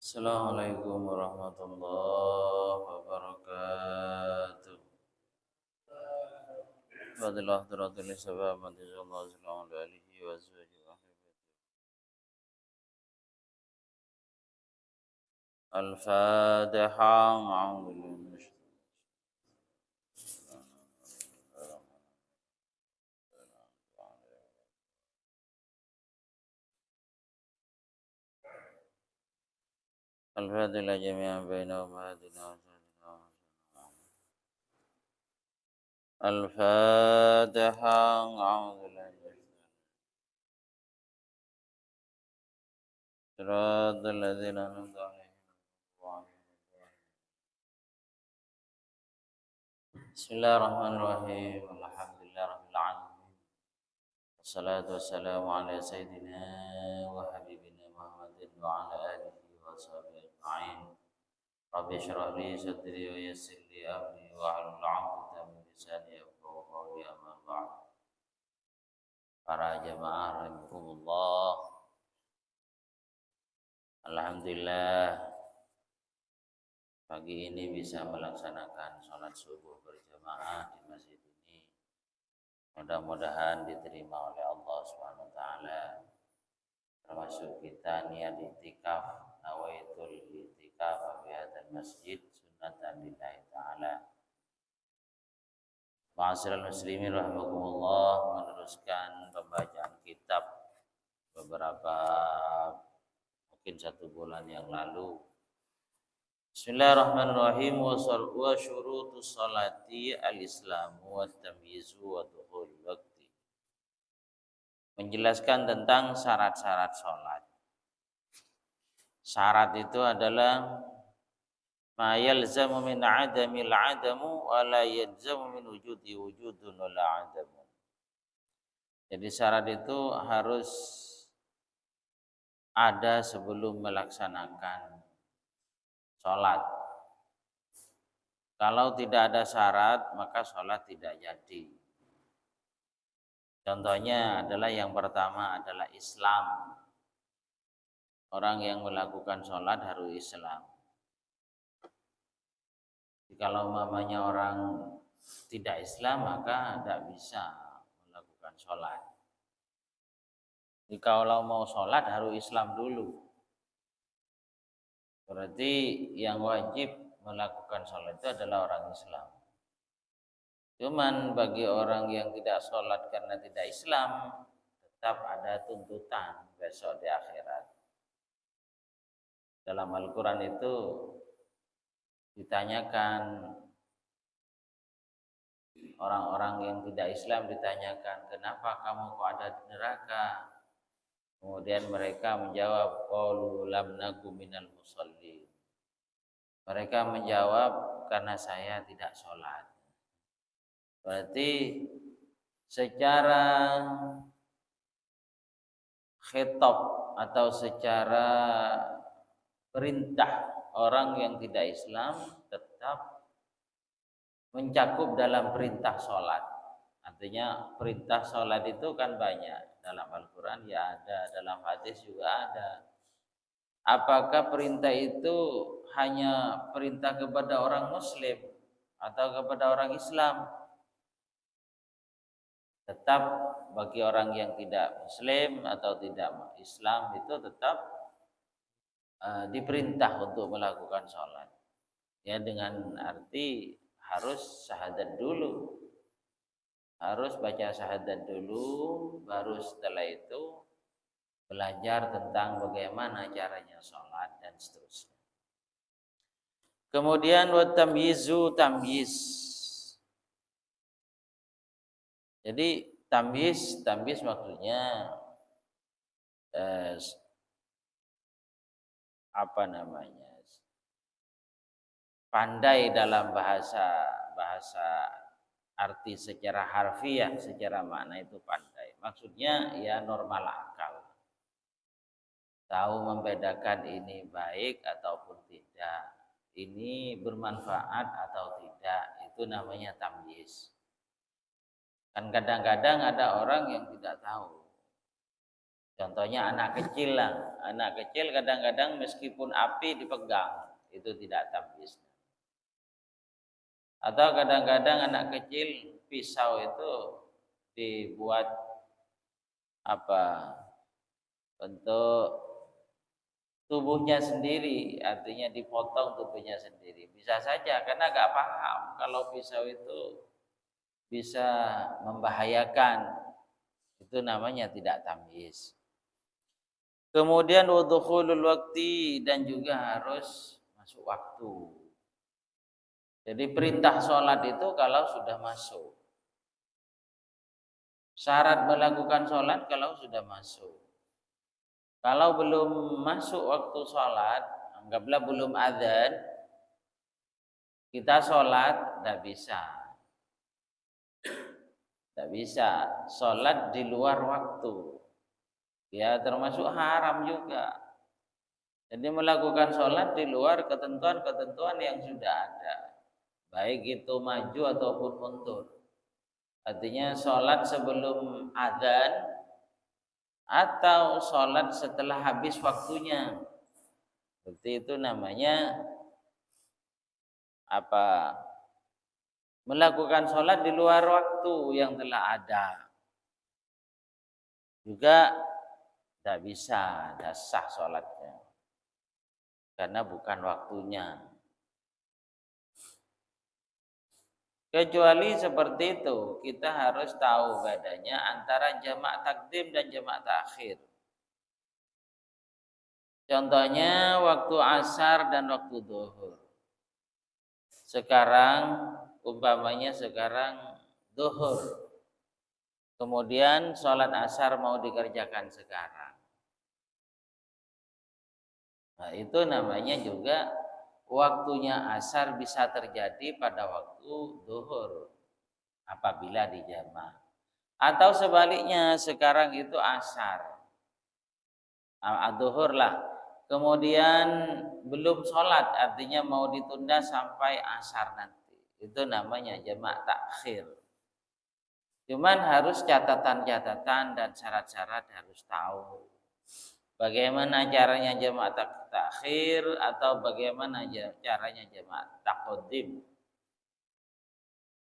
Assalamualaikum warahmatullahi wabarakatuh. Fadilah hadratul sabab mantijallah sallallahu alaihi wa sallam. Al-Fatiha. A'udzu billahi Al-Fatiha jami'an bainahum hadina wa Al-Fatiha. A'udzu billahi Siratal ladzina an'amta 'alaihim. Bismillahirrahmanirrahim. Alhamdulillahirabbil alamin. Wassalatu wassalamu ala sayyidina wa habibina Muhammadin wa ala alihi wa sahbihi ajma'in. Rabbi shrah li sadri wa yassir li amri wa hlul 'uqdatam min lisani yafqahu qawli, amma ba'd. Para jamaah rahimakumullah. Alhamdulillah pagi ini bisa melaksanakan sholat subuh berjamaah di masjid ini. Mudah-mudahan diterima oleh Allah Subhanahu wa taala. Termasuk kita niat i'tikaf, nawaitul i'tikaf fi hadzal masjid sunnatan lillahi taala. Ma'asyiral muslimin rahimakumullah, meneruskan pembacaan kitab beberapa mungkin 1 bulan yang lalu. Bismillahirrahmanirrahim. Wa syurutus salati al-islamu wa tamyizu wa dukhul waqti. Menjelaskan tentang syarat-syarat sholat. Syarat itu adalah ma yalzamu min adamil adamu wa la yalzamu min wujudi wujudun wa la adamu. Jadi syarat itu harus ada sebelum melaksanakan sholat. Kalau tidak ada syarat, maka sholat tidak jadi. Contohnya adalah yang pertama adalah Islam. Orang yang melakukan sholat harus Islam. Kalau mamanya orang tidak Islam, maka tidak bisa melakukan sholat. Jadi kalau mau sholat harus Islam dulu. Berarti yang wajib melakukan sholat itu adalah orang Islam. Cuman bagi orang yang tidak sholat karena tidak Islam, tetap ada tuntutan besok di akhirat. Dalam Al-Quran itu ditanyakan, orang-orang yang tidak Islam ditanyakan, kenapa kamu kok ada di neraka? Kemudian mereka menjawab, qalu lam naku minal musallin. Mereka menjawab, karena saya tidak sholat. Berarti secara khitab atau secara perintah, orang yang tidak Islam tetap mencakup dalam perintah sholat. Artinya perintah sholat itu kan banyak. Dalam Al-Quran ya ada, dalam hadis juga ada. Apakah perintah itu hanya perintah kepada orang Muslim atau kepada orang Islam? Tetap bagi orang yang tidak Muslim atau tidak Islam itu tetap diperintah untuk melakukan sholat. Ya, dengan arti harus syahadat dulu. Harus baca syahadat dulu, baru setelah itu belajar tentang bagaimana caranya sholat dan seterusnya. Kemudian wa tamyizu, tamyiz. Jadi tamyiz maksudnya pandai dalam bahasa arti secara harfiah, secara makna itu pandai. Maksudnya ya normal akal. Tahu membedakan ini baik ataupun tidak, ini bermanfaat atau tidak, itu namanya tamyiz. Kan kadang-kadang ada orang yang tidak tahu Contohnya anak kecil lah. Anak kecil kadang-kadang meskipun api dipegang, itu tidak tamyiz. Atau kadang-kadang anak kecil pisau itu dibuat apa, untuk tubuhnya sendiri, artinya dipotong tubuhnya sendiri. Bisa saja karena gak paham kalau pisau itu bisa membahayakan. Itu namanya tidak tamyiz. Kemudian wudukhulul waktu, dan juga harus masuk waktu. Jadi perintah sholat itu kalau sudah masuk. Syarat melakukan sholat kalau sudah masuk. Kalau belum masuk waktu sholat, anggaplah belum adzan, kita sholat tidak bisa. Tidak bisa sholat di luar waktu. Ya termasuk haram juga. Jadi melakukan sholat di luar ketentuan-ketentuan yang sudah ada, baik itu maju ataupun mundur. Artinya sholat sebelum adzan atau sholat setelah habis waktunya. Seperti itu namanya apa? Melakukan sholat di luar waktu yang telah ada. Juga tidak bisa, tidak sah sholatnya. Karena bukan waktunya. Kecuali seperti itu, kita harus tahu bedanya antara jamak takdim dan jamak takhir. Contohnya waktu asar dan waktu zuhur. Sekarang umpamanya sekarang zuhur. Kemudian sholat asar mau dikerjakan sekarang. Nah, itu namanya juga waktunya asar bisa terjadi pada waktu zuhur apabila dijamak. Atau sebaliknya, sekarang itu asar, zuhur lah. Kemudian belum sholat, artinya mau ditunda sampai asar nanti. Itu namanya jamak takhir. Cuman harus catatan-catatan dan syarat-syarat harus tahu. Bagaimana caranya jamak takhir atau bagaimana caranya jamak taqdim.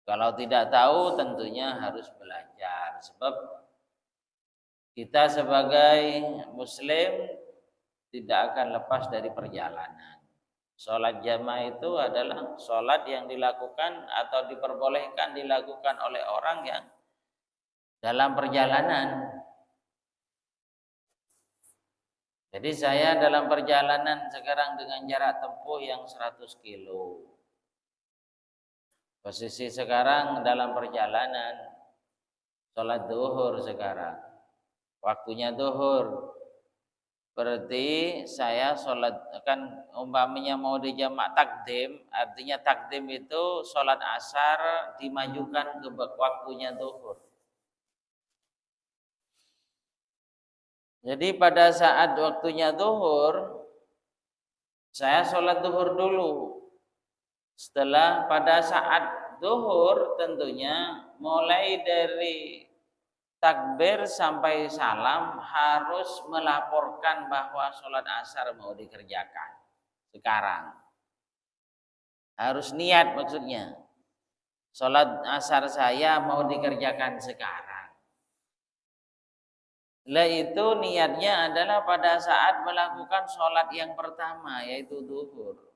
Kalau tidak tahu tentunya harus belajar. Sebab kita sebagai muslim tidak akan lepas dari perjalanan. Sholat jamaah itu adalah sholat yang dilakukan atau diperbolehkan dilakukan oleh orang yang dalam perjalanan. Jadi saya dalam perjalanan sekarang dengan jarak tempuh yang 100 kilo. Posisi sekarang dalam perjalanan sholat duhur sekarang. Waktunya duhur. Berarti saya sholat, kan umpamanya mau dijamak takdim, artinya takdim itu sholat asar dimajukan ke waktunya duhur. Jadi pada saat waktunya duhur, saya sholat duhur dulu. Setelah pada saat duhur tentunya mulai dari takbir sampai salam harus melaporkan bahwa sholat asar mau dikerjakan sekarang. Harus niat maksudnya. Sholat asar saya mau dikerjakan sekarang. Lah itu niatnya adalah pada saat melakukan sholat yang pertama, yaitu duhur.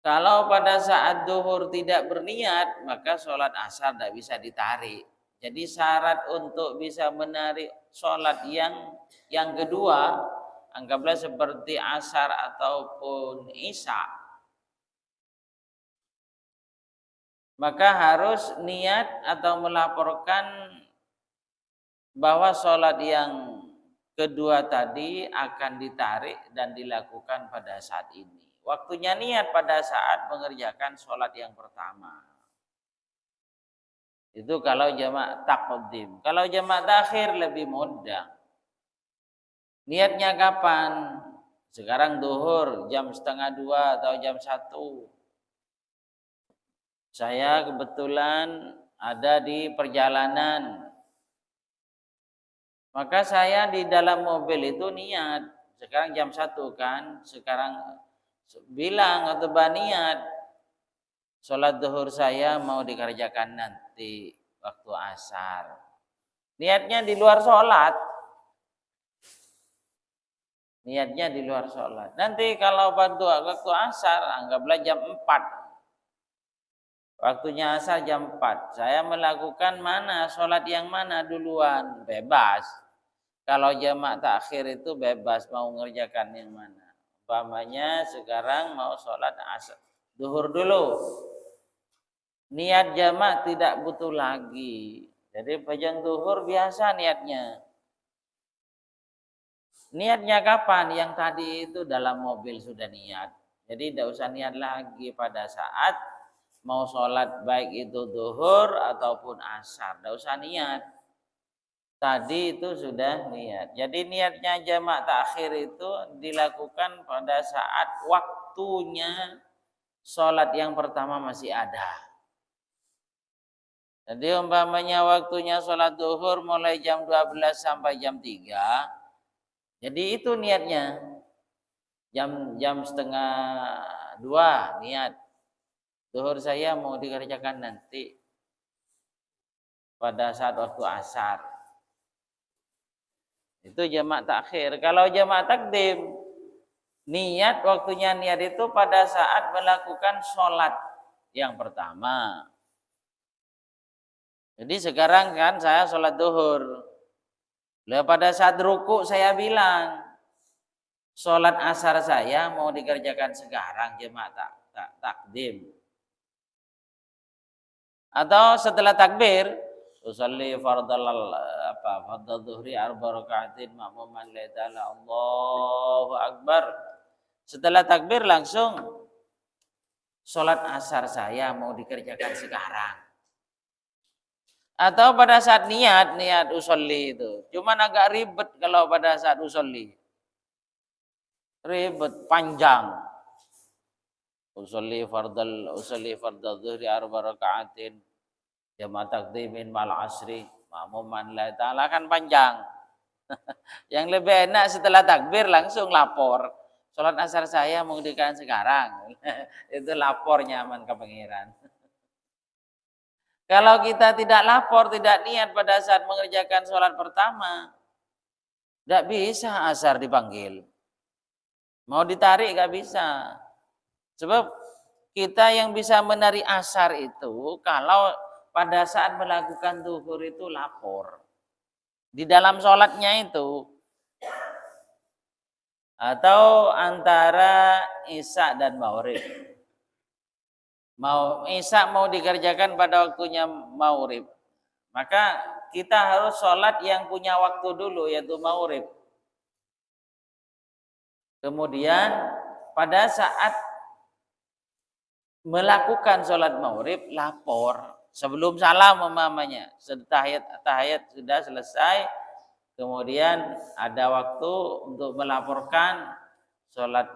Kalau pada saat duhur tidak berniat, maka sholat asar tidak bisa ditarik. Jadi syarat untuk bisa menarik sholat yang kedua, anggaplah seperti asar ataupun isya, maka harus niat atau melaporkan bahwa sholat yang kedua tadi akan ditarik dan dilakukan pada saat ini. Waktunya niat pada saat mengerjakan sholat yang pertama. Itu kalau jamak taqdim. Kalau jamak takhir lebih mudah. Niatnya kapan? Sekarang duhur jam 1:30 atau jam 1. Saya kebetulan ada di perjalanan. Maka saya di dalam mobil itu niat, sekarang jam 1 kan, sekarang bilang atau niat, sholat zuhur saya mau dikerjakan nanti waktu asar. Niatnya di luar sholat. Niatnya di luar sholat. Nanti kalau waktu asar, anggaplah jam 4. Waktunya asar jam 4. Saya melakukan mana, sholat yang mana duluan? Bebas. Kalau jamak takhir itu bebas mau mengerjakan yang mana. Umpamanya sekarang mau sholat asar. Zuhur dulu. Niat jamak tidak butuh lagi. Jadi pajang zuhur biasa niatnya. Niatnya kapan? Yang tadi itu dalam mobil sudah niat. Jadi tidak usah niat lagi pada saat mau sholat baik itu zuhur ataupun asar. Tidak usah niat. Tadi itu sudah niat. Jadi niatnya jamak takhir itu dilakukan pada saat waktunya sholat yang pertama masih ada. Jadi umpamanya waktunya sholat zuhur mulai jam 12 sampai jam 3. Jadi itu niatnya. Jam setengah 2 niat. Zuhur saya mau dikerjakan nanti pada saat waktu asar. Itu jamak takhir. Kalau jamak takdim, niat waktunya niat itu pada saat melakukan sholat yang pertama. Jadi sekarang kan saya sholat zuhur. Lalu pada saat ruku saya bilang, sholat asar saya mau dikerjakan sekarang jamak takdim. Atau setelah takbir, usolli fardal zuhri arba rakaatin ma'muman lillahi Allahu akbar. Setelah takbir langsung sholat asar saya mau dikerjakan sekarang. Atau pada saat niat usolli itu. Cuman agak ribet kalau pada saat usolli. Ribet, panjang. Usolli fardal zuhri arba rakaatin jama takdimin mal asri ma'muman la ta'ala kan panjang. Yang lebih enak setelah takbir langsung lapor. Sholat asar saya mau dikerjakan sekarang. Itu lapor nyaman ke pangeran. Kalau kita tidak lapor, tidak niat pada saat mengerjakan sholat pertama, tidak bisa asar dipanggil. Mau ditarik nggak bisa. Sebab kita yang bisa menari asar itu kalau pada saat melakukan zuhur itu lapor. Di dalam sholatnya itu. Atau antara isya dan maghrib. Isya mau dikerjakan pada waktunya maghrib, maka kita harus sholat yang punya waktu dulu yaitu maghrib. Kemudian pada saat melakukan sholat maghrib lapor sebelum salam umpamanya, tahiyat sudah selesai, kemudian ada waktu untuk melaporkan sholat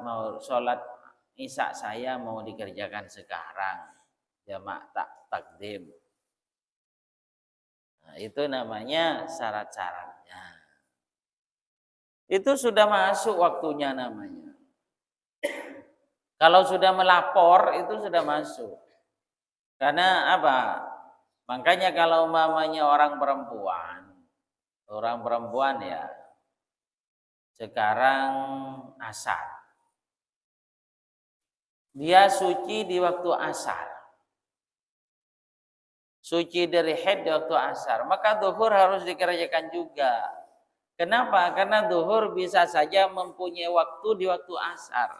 isya saya mau dikerjakan sekarang jamak takdim. Nah, itu namanya syarat-syaratnya. Itu sudah masuk waktunya namanya. Kalau sudah melapor itu sudah masuk. Karena apa? Makanya kalau umpamanya orang perempuan ya sekarang asar. Dia suci di waktu asar. Suci dari haid di waktu asar. Maka zuhur harus dikerjakan juga. Kenapa? Karena zuhur bisa saja mempunyai waktu di waktu asar.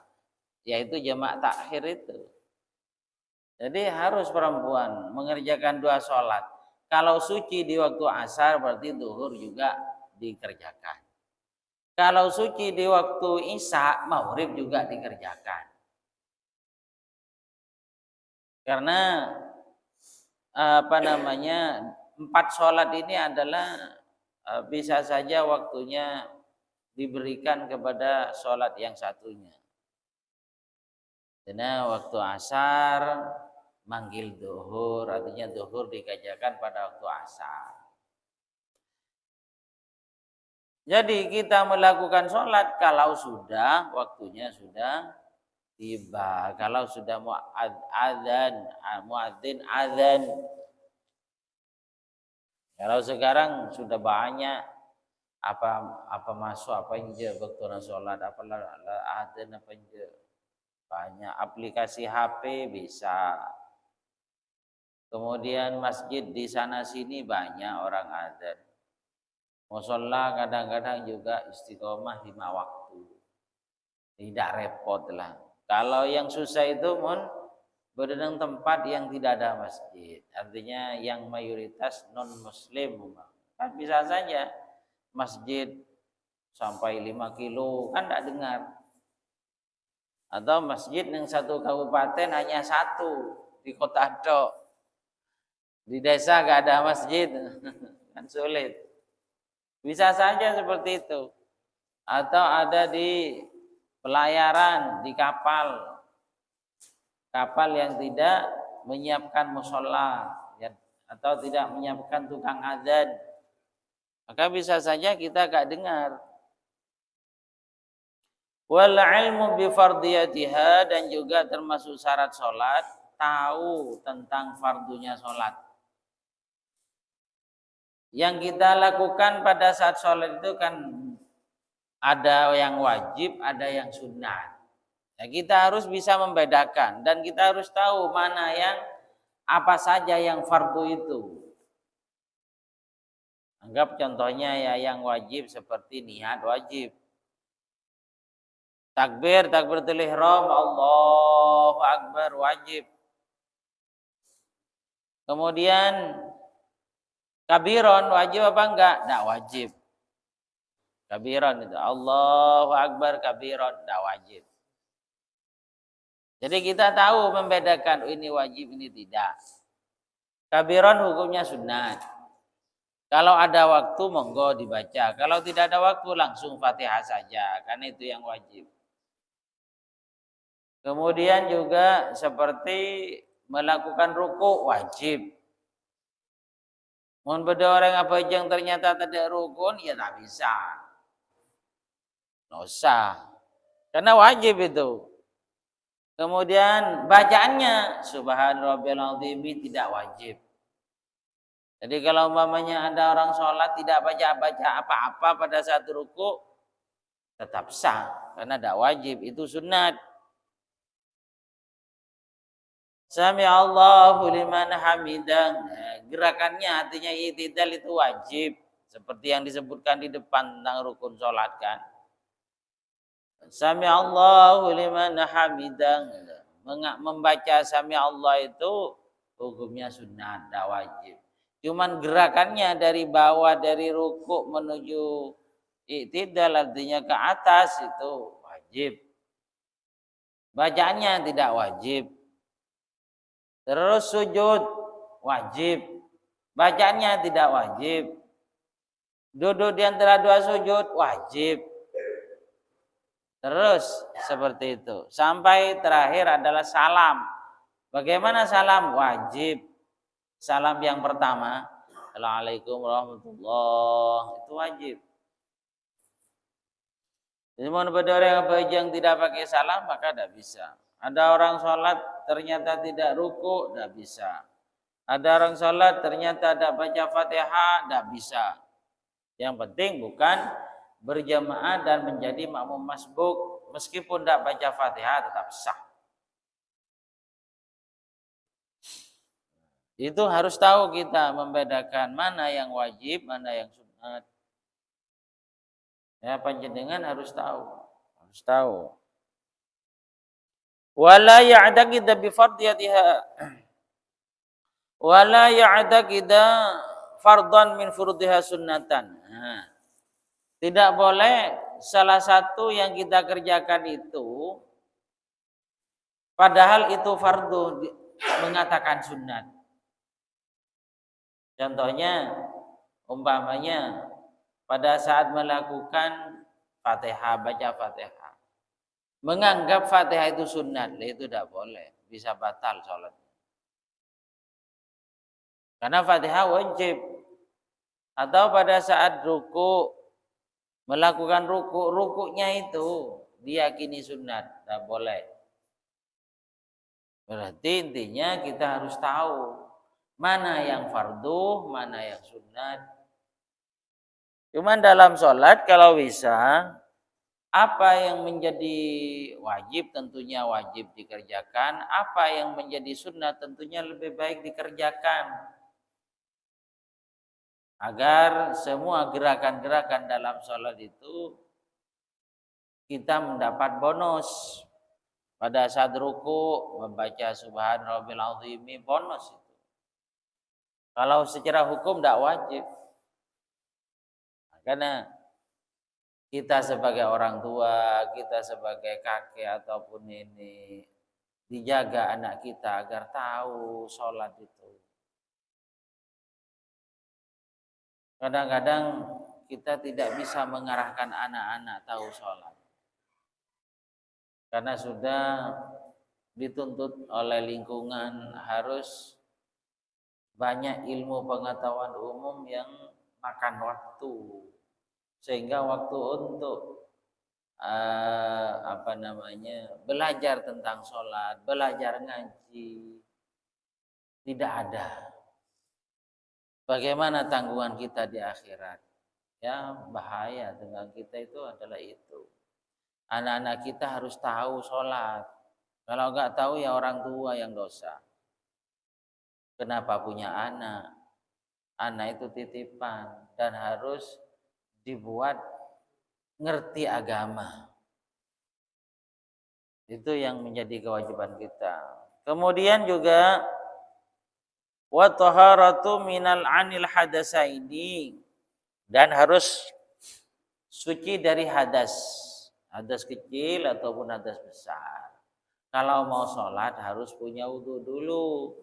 Yaitu jamak takhir itu. Jadi harus perempuan mengerjakan 2 sholat. Kalau suci di waktu asar berarti zuhur juga dikerjakan. Kalau suci di waktu isya, maghrib juga dikerjakan. Karena 4 sholat ini adalah bisa saja waktunya diberikan kepada sholat yang satunya. Karena waktu asar manggil zuhur, artinya zuhur dikerjakan pada waktu asar. Jadi kita melakukan sholat kalau sudah waktunya sudah tiba, kalau sudah muadzin adzan. Kalau sekarang sudah banyak apa masuk apa aja waktu sholat, apa adzan apa aja, banyak aplikasi HP bisa. Kemudian masjid di sana sini banyak orang adzan. Musholla kadang-kadang juga istiqomah 5 waktu. Tidak repot lah. Kalau yang susah itu berdendang tempat yang tidak ada masjid. Artinya yang mayoritas non muslim. Kan bisa saja masjid sampai 5 kilo kan tidak dengar. Atau masjid yang satu kabupaten hanya satu di kota Ado. Di desa gak ada masjid. Kan sulit. Bisa saja seperti itu. Atau ada di pelayaran, di kapal. Kapal yang tidak menyiapkan musola ya, atau tidak menyiapkan tukang adzan. Maka bisa saja kita gak dengar. Wal ilmu bi fardiyatiha, dan juga termasuk syarat sholat, tahu tentang fardunya sholat. Yang kita lakukan pada saat sholat itu kan ada yang wajib, ada yang sunnah. Ya, kita harus bisa membedakan dan kita harus tahu mana yang apa saja yang fardu itu. Anggap contohnya ya yang wajib seperti niat wajib. Takbiratul ihram, Allahu Akbar wajib. Kemudian kabiron wajib apa enggak? Enggak wajib. Kabiron itu Allahu Akbar kabiron enggak wajib. Jadi kita tahu membedakan ini wajib ini tidak. Kabiron hukumnya sunat. Kalau ada waktu monggo dibaca. Kalau tidak ada waktu langsung Fatihah saja, karena itu yang wajib. Kemudian juga seperti melakukan ruku wajib. Mohon pada orang apa yang ternyata tidak rukun, ya tak bisa. Nggak usah. Karena wajib itu. Kemudian bacaannya Subhanarabbiyal azim tidak wajib. Jadi kalau umpamanya ada orang sholat tidak baca-baca apa-apa pada saat ruku, tetap sah. Karena tidak wajib, itu sunat. Sami Allahu liman hamidah. Gerakannya artinya i'tidal itu wajib. Seperti yang disebutkan di depan tentang rukun sholat kan. Sami Allahu liman hamidah. Membaca Sami Allah itu hukumnya sunnah, tidak wajib. Cuman gerakannya dari bawah dari ruku menuju i'tidal artinya ke atas itu wajib. Bacaannya tidak wajib. Terus sujud wajib. Bacaannya tidak wajib. Duduk di antara dua sujud wajib. Terus seperti itu. Sampai terakhir adalah salam. Bagaimana salam? Wajib. Salam yang pertama, Assalamualaikum warahmatullahi, itu wajib. Jadi mohon pada orang yang tidak pakai salam maka tidak bisa. Ada orang sholat ternyata tidak ruku, tidak bisa. Ada orang sholat ternyata tidak baca Fatihah, tidak bisa. Yang penting bukan berjamaah dan menjadi makmum masbuk. Meskipun tidak baca Fatihah tetap sah. Itu harus tahu kita membedakan mana yang wajib, mana yang sunat. Ya, panjenengan harus tahu. Harus tahu. Wala ya'taqida bi fardiyatiha wala ya'taqida fardhan min furudhiha sunnatan. Nah, tidak boleh salah satu yang kita kerjakan itu padahal itu fardu mengatakan sunat. Contohnya umpamanya pada saat melakukan Fatihah, baca Fatihah, menganggap Fatihah itu sunat, itu tidak boleh, bisa batal sholat. Karena Fatihah wajib. Atau pada saat ruku Melakukan rukuknya itu diyakini sunat, tidak boleh. Berarti intinya kita harus tahu mana yang fardu, mana yang sunat. Cuman dalam sholat kalau bisa, apa yang menjadi wajib tentunya wajib dikerjakan, apa yang menjadi sunat tentunya lebih baik dikerjakan. Agar semua gerakan-gerakan dalam sholat itu kita mendapat bonus. Pada saat ruku membaca subhan rabbil azimi bonus itu. Kalau secara hukum tidak wajib. Karena kita sebagai orang tua, kita sebagai kakek ataupun nenek, dijaga anak kita agar tahu sholat itu. Kadang-kadang kita tidak bisa mengarahkan anak-anak tahu sholat. Karena sudah dituntut oleh lingkungan harus banyak ilmu pengetahuan umum yang makan waktu. Sehingga waktu untuk belajar tentang sholat, belajar ngaji tidak ada. Bagaimana tanggungan kita di akhirat? Ya bahaya dengan kita itu adalah itu. Anak-anak kita harus tahu sholat. Kalau nggak tahu ya orang tua yang dosa. Kenapa punya anak? Anak itu titipan dan harus dibuat ngerti agama. Itu yang menjadi kewajiban kita. Kemudian juga wa taharatu minal anil hadasaini, dan harus suci dari hadas kecil ataupun hadas besar. Kalau mau sholat harus punya wudhu dulu.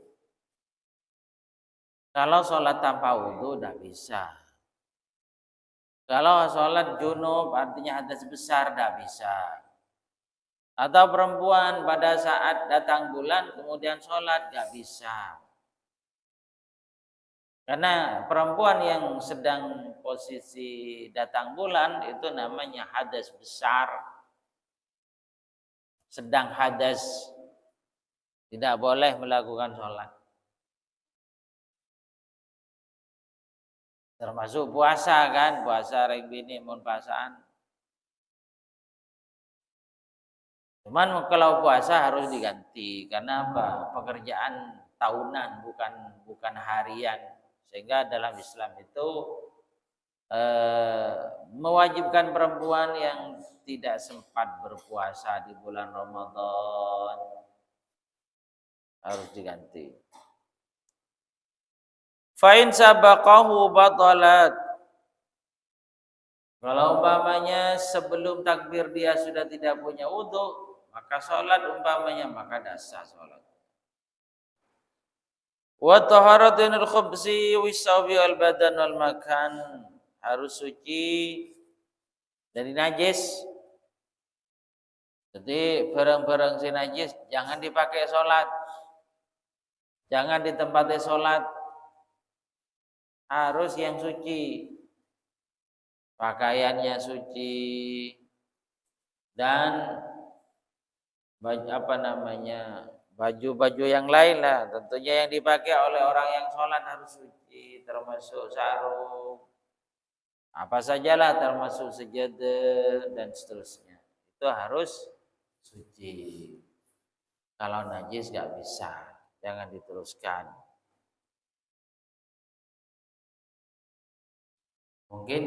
Kalau sholat tanpa wudhu tidak bisa. Kalau sholat junub artinya hadas besar tidak bisa. Atau perempuan pada saat datang bulan kemudian sholat tidak bisa. Karena perempuan yang sedang posisi datang bulan itu namanya hadas besar. Sedang hadas, tidak boleh melakukan sholat. Termasuk puasa kan, puasa rek bini mun pasaan. Cuman kalau puasa harus diganti karena apa? Pekerjaan tahunan bukan harian. Sehingga dalam Islam itu mewajibkan perempuan yang tidak sempat berpuasa di bulan Ramadan harus diganti. Fa'in sabaqahu batalat. Kalau umpamanya sebelum takbir dia sudah tidak punya wudu, maka sholat umpamanya maka dasar sholat. Wa taharatul khubsi wisawbi wal badan wal makan, harus suci dari najis. Jadi barang-barang si najis jangan dipakai sholat, jangan ditempati sholat, harus yang suci. Pakaiannya suci dan baju-baju yang lain lah, tentunya yang dipakai oleh orang yang sholat harus suci, termasuk sarung, apa sajalah termasuk sejadah dan seterusnya, itu harus suci. Kalau najis nggak bisa, jangan diteruskan. Mungkin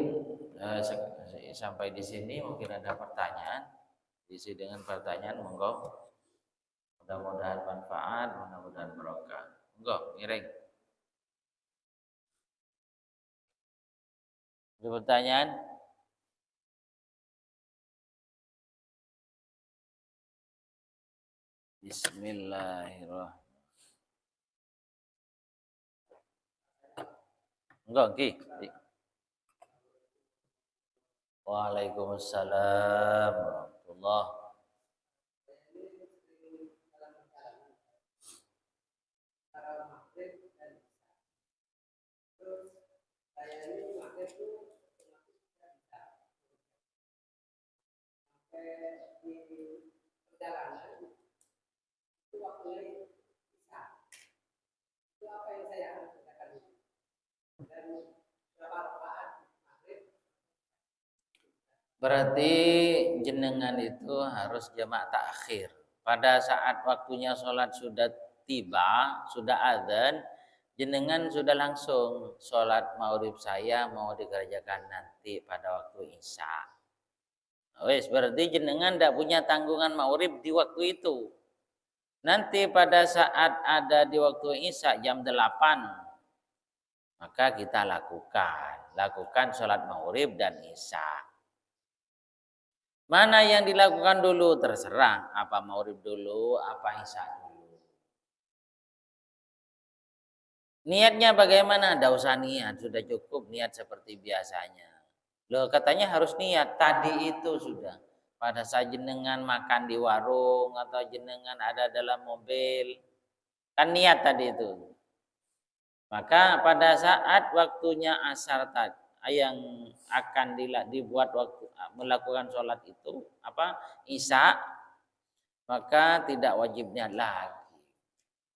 sampai di sini mungkin ada pertanyaan, diisi dengan pertanyaan, monggo. Mudah-mudahan manfaat, mudah-mudahan barokah. Monggo, miring. Ada pertanyaan? Bismillahirrahmanirrahim. Monggo, nggih. Waalaikumsalam warahmatullahi. Berarti jenengan itu harus jamak takhir. Pada saat waktunya sholat sudah tiba, sudah adzan, jenengan sudah langsung sholat maghrib saya mau dikerjakan nanti pada waktu isya. Wes, berarti jenengan tidak punya tanggungan maghrib di waktu itu. Nanti pada saat ada di waktu isya jam 8, maka kita lakukan sholat maghrib dan isya. Mana yang dilakukan dulu terserah, apa maghrib dulu, apa isya dulu. Niatnya bagaimana? Tidak usah niat, sudah cukup niat seperti biasanya. Loh, katanya harus niat, tadi itu sudah. Pada saat jenengan makan di warung atau jenengan ada dalam mobil, kan niat tadi itu. Maka pada saat waktunya asar tadi yang akan dibuat waktu melakukan sholat itu isya, maka tidak wajib niat lagi,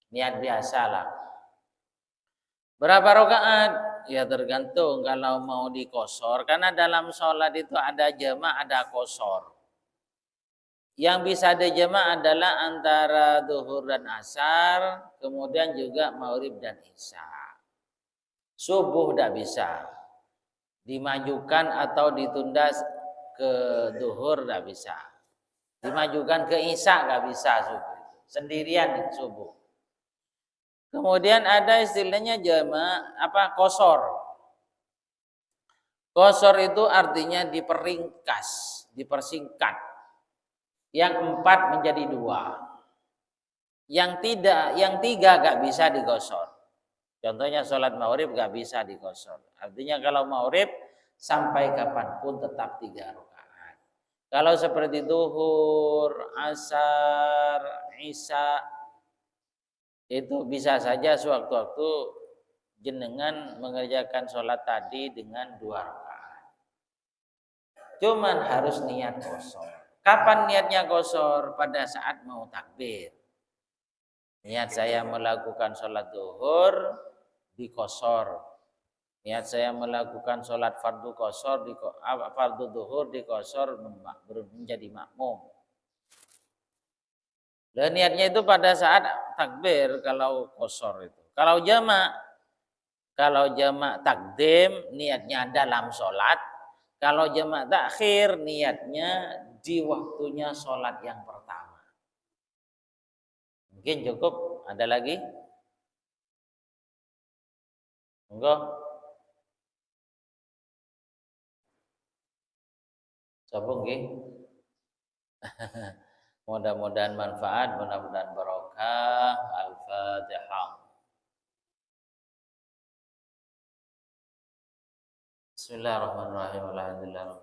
niat biasalah. Berapa rakaat? Ya tergantung, kalau mau dikosor, karena dalam sholat itu ada jamak, ada kosor. Yang bisa dijamak adalah antara zuhur dan asar, kemudian juga maghrib dan isya. Subuh tidak bisa dimajukan atau ditunda ke zuhur, tidak bisa. Dimajukan ke isya nggak bisa subuh. Sendirian subuh. Kemudian ada istilahnya jamak kosor. Kosor itu artinya diperingkas, dipersingkat. Yang 4 menjadi 2. Yang 3 nggak bisa digosor. Contohnya sholat maghrib nggak bisa digosor. Artinya kalau maghrib sampai kapanpun tetap 3 rakaat. Kalau seperti zuhur, asar, isya, itu bisa saja sewaktu-waktu jenengan mengerjakan sholat tadi dengan 2 rakaat. Cuman harus niat kosor. Kapan niatnya kosor? Pada saat mau takbir. Niat saya melakukan sholat zuhur dikosor. Niat saya melakukan sholat fardu kosor, fardu zuhur dikosor menjadi makmum. Dan niatnya itu pada saat takbir kalau kosor itu. Kalau jamak takdim niatnya dalam sholat. Kalau jamak takhir niatnya di waktunya sholat yang pertama. Mungkin cukup. Ada lagi? Enggak? Coba nggih. Mudah-mudahan manfaat, mudah-mudahan barokah. Al-Fatihah. Bismillahirrahmanirrahim. Alhamdulillah.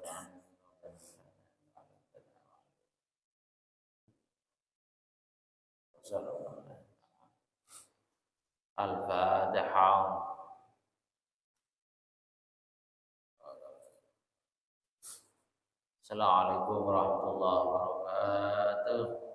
Al-Fatihah. Assalamualaikum warahmatullahi wabarakatuh.